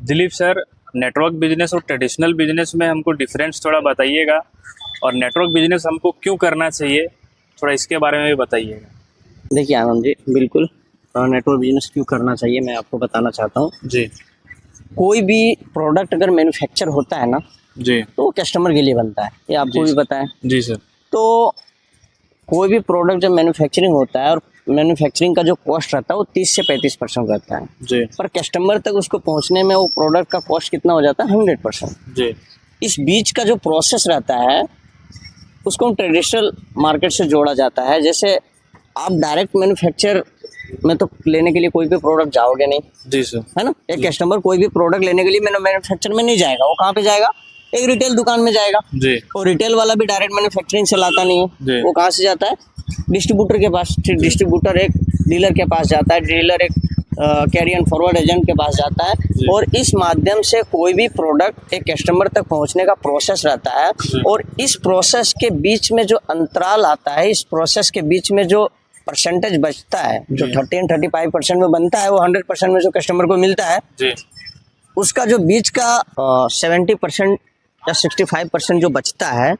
Dilip sir, network business और traditional business में हमको डिफरेंस थोड़ा बताइएगा, और नेटवर्क बिजनेस हमको क्यों करना चाहिए, थोड़ा इसके बारे में भी बताइएगा। देखिए आनंद जी, बिल्कुल नेटवर्क बिजनेस क्यों करना चाहिए मैं आपको बताना चाहता हूँ। जी कोई भी प्रोडक्ट अगर मैन्युफैक्चर होता है ना, जी तो वो कस्टमर के लिए बनता है, ये आपको भी पता है। जी सर। तो कोई भी प्रोडक्ट जब मैन्युफैक्चरिंग होता है और मैन्युफैक्चरिंग का जो कॉस्ट रहता है वो 30 से 35% रहता है, जी पर कस्टमर तक उसको पहुंचने में वो प्रोडक्ट का कॉस्ट कितना हो जाता है? 100%। जी इस बीच का जो प्रोसेस रहता है उसको हम ट्रेडिशनल मार्केट से जोड़ा जाता है। जैसे आप डायरेक्ट मैन्युफैक्चर में तो लेने के लिए कोई भी प्रोडक्ट जाओगे नहीं, जी सर। है ना। एक कस्टमर कोई भी प्रोडक्ट लेने के लिए मैन्युफैक्चर में नहीं जाएगा, वो कहाँ पे जाएगा? एक रिटेल दुकान में जाएगा। जी और रिटेल वाला भी डायरेक्ट मैन्युफैक्चरिंग से लाता नहीं जी। है, वो कहाँ से जाता है? डिस्ट्रीब्यूटर के पास। डिस्ट्रीब्यूटर एक डीलर के पास जाता है, डीलर एक कैरी एंड फॉरवर्ड एजेंट के पास जाता है, और इस माध्यम से कोई भी प्रोडक्ट एक कस्टमर तक पहुंचने का प्रोसेस रहता है। और इस प्रोसेस के बीच में जो अंतराल आता है, इस प्रोसेस के बीच में जो परसेंटेज बचता है, जो 30-35% में बनता है, वो 100% में जो कस्टमर को मिलता है, जी उसका जो बीच का 70% या 65% जो बचता है,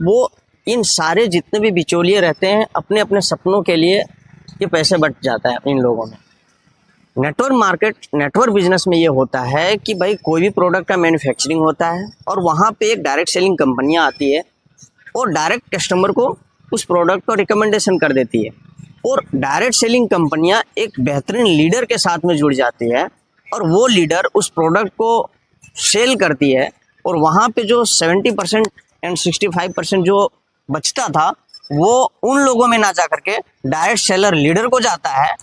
वो इन सारे जितने भी बिचौलिए रहते हैं, अपने अपने सपनों के लिए ये पैसे बच जाता है इन लोगों में। नेटवर्क बिजनेस में ये होता है कि भाई कोई भी प्रोडक्ट का मैन्युफैक्चरिंग होता है और वहाँ पे एक डायरेक्ट सेलिंग कंपनियाँ आती है और डायरेक्ट कस्टमर को उस प्रोडक्ट को रिकमेंडेशन कर देती है, और डायरेक्ट सेलिंग कंपनियाँ एक बेहतरीन लीडर के साथ में जुड़ जाती है, और वो लीडर उस प्रोडक्ट को सेल करती है, और वहाँ पे जो 70% एंड 65% जो बचता था वो उन लोगों में ना जा करके डायरेक्ट सेलर लीडर को जाता है।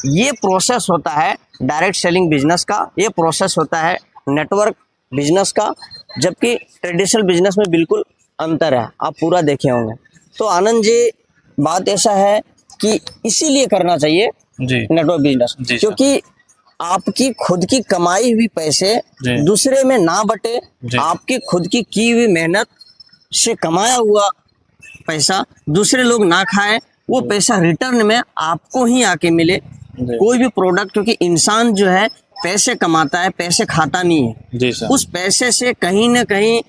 ये प्रोसेस होता है डायरेक्ट सेलिंग बिजनेस का, ये प्रोसेस होता है नेटवर्क बिजनेस का, जबकि ट्रेडिशनल बिजनेस में बिल्कुल अंतर है, आप पूरा देखे होंगे। तो आनंद जी, बात ऐसा है कि इसीलिए करना चाहिए जी नेटवर्क बिजनेस, जी सर। क्योंकि आपकी खुद की कमाई हुई पैसे जी दूसरे में ना बटे, जी। आपकी खुद की हुई मेहनत से कमाया हुआ पैसा दूसरे लोग ना खाएं, वो पैसा रिटर्न में आपको ही आके मिले। कोई भी प्रोडक्ट, क्योंकि इंसान जो है पैसे कमाता है, पैसे खाता नहीं है। जी सर। उस पैसे से कहीं ना कहीं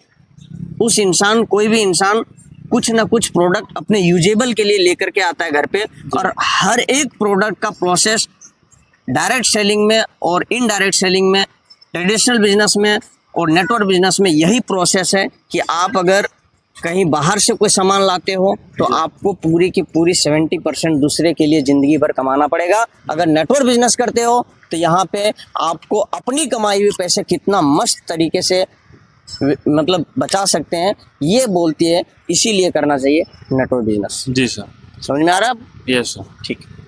उस इंसान, कोई भी इंसान कुछ ना कुछ प्रोडक्ट अपने यूजेबल के लिए लेकर के आता है घर पे, और हर एक प्रोडक्ट का प्रोसेस डायरेक्ट सेलिंग में और इनडायरेक्ट सेलिंग में, ट्रेडिशनल बिजनेस में और नेटवर्क बिजनेस में यही प्रोसेस है कि आप अगर कहीं बाहर से कोई सामान लाते हो तो आपको पूरी की पूरी 70% दूसरे के लिए ज़िंदगी भर कमाना पड़ेगा। अगर नेटवर्क बिजनेस करते हो तो यहाँ पे आपको अपनी कमाई हुई पैसे कितना मस्त तरीके से मतलब बचा सकते हैं, ये बोलती है, इसीलिए करना चाहिए नेटवर्क बिजनेस। जी सर। समझ में आ रहा है? Yes sir. ठीक है।